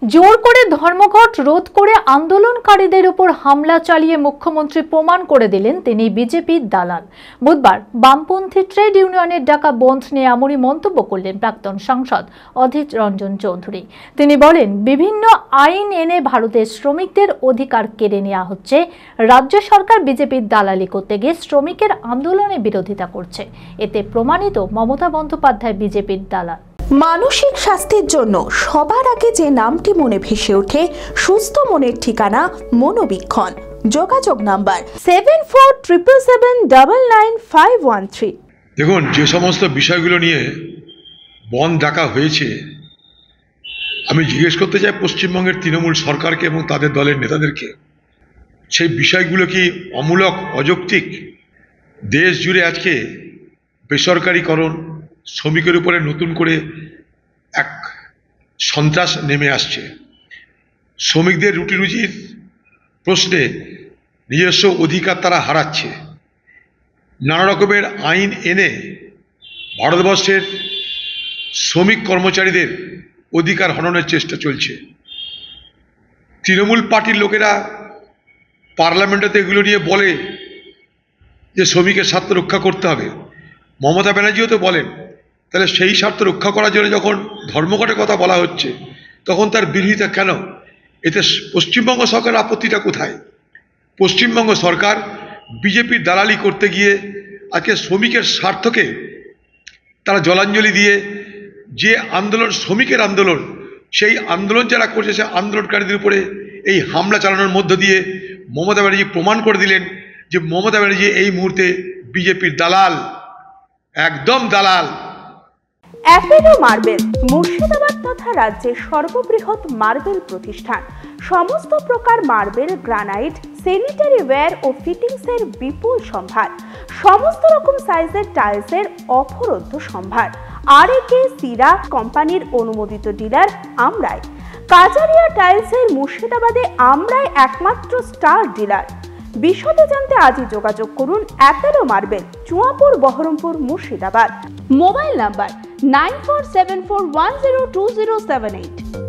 জোর করে ধর্মঘট রোধ করে আন্দোলনকারীদের উপর হামলা চালিয়ে মুখ্যমন্ত্রী প্রমাণ করে দিলেন তিনি বিজেপির দালাল। বুধবার বামপন্থী ট্রেড ইউনিয়নের ডাকা বন্ধ নিয়ে এমনই মন্তব্য করলেন প্রাক্তন সাংসদ অধীর রঞ্জন চৌধুরী। তিনি বলেন, বিভিন্ন আইন এনে ভারতের শ্রমিকদের অধিকার কেড়ে নেওয়া হচ্ছে। রাজ্য সরকার বিজেপির দালালি করতে গিয়ে শ্রমিকের আন্দোলনের বিরোধিতা করছে। এতে প্রমাণিত মমতা বন্দ্যোপাধ্যায় বিজেপির দালাল। মানসিক স্বাস্থ্যের জন্য সবার আগে যে নামটি মনে ভেসে ওঠে, সুস্থ মনের ঠিকানা মনোবীক্ষণ। যোগাযোগ নাম্বার 7477799513। দেখুন, যে সমস্ত বিষয়গুলো নিয়ে বন্ধ ডাকা হয়েছে, আমি জিজ্ঞেস করতে চাই পশ্চিমবঙ্গের তৃণমূল সরকারকে এবং তাদের দলের নেতাদেরকে, সেই বিষয়গুলো কি অমূলক, অযৌক্তিক? দেশ জুড়ে আজকে বেসরকারিকরণ, শ্রমিকের উপরে নতুন করে এক সন্ত্রাস নেমে আসছে। শ্রমিকদের রুটি রুজির প্রশ্নে নিজস্ব অধিকার তারা হারাচ্ছে। নানা রকমের আইন এনে ভারতবর্ষের শ্রমিক কর্মচারীদের অধিকার হননের চেষ্টা চলছে। তৃণমূল পার্টির লোকেরা পার্লামেন্টেতে এগুলো নিয়ে বলে যে শ্রমিকের স্বার্থ রক্ষা করতে হবে। মমতা ব্যানার্জিও তো বলেন। তাহলে সেই স্বার্থ রক্ষা করার জন্য যখন ধর্মঘটের কথা বলা হচ্ছে, তখন তার বিরোধিতা কেন? এতে পশ্চিমবঙ্গ সরকারের আপত্তিটা কোথায়? পশ্চিমবঙ্গ সরকার বিজেপির দালালি করতে গিয়ে আজকে শ্রমিকের স্বার্থকে তারা জলাঞ্জলি দিয়ে যে আন্দোলন, শ্রমিকের আন্দোলন, সেই আন্দোলন যারা করছে, সেই আন্দোলনকারীদের উপরে এই হামলা চালানোর মধ্য দিয়ে মমতা ব্যানার্জি প্রমাণ করে দিলেন যে মমতা ব্যানার্জি এই মুহূর্তে বিজেপির দালাল, একদম দালাল। অ্যাপেলো মার্বেল মুর্শিদাবাদ তথা রাজ্যের সর্ববৃহৎ মার্বেল প্রতিষ্ঠান। সমস্ত প্রকার মার্বেল, গ্রানাইট, স্যানিটারি ওয়্যার ও ফিটিংসের বিপুল সম্ভার। সমস্ত রকম সাইজের টাইলসের অফুরন্ত সম্ভার। আর.এ.কে সিরা কোম্পানির অনুমোদিত ডিলার আমরাই। কাজারিয়া টাইলসের মুর্শিদাবাদে আমরাই একমাত্র স্টার ডিলার। বিশদে জানতে আজই যোগাযোগ করুন Apollo marble, Chuapur, Baharampur, Murshidabad. Mobile number 9474102078।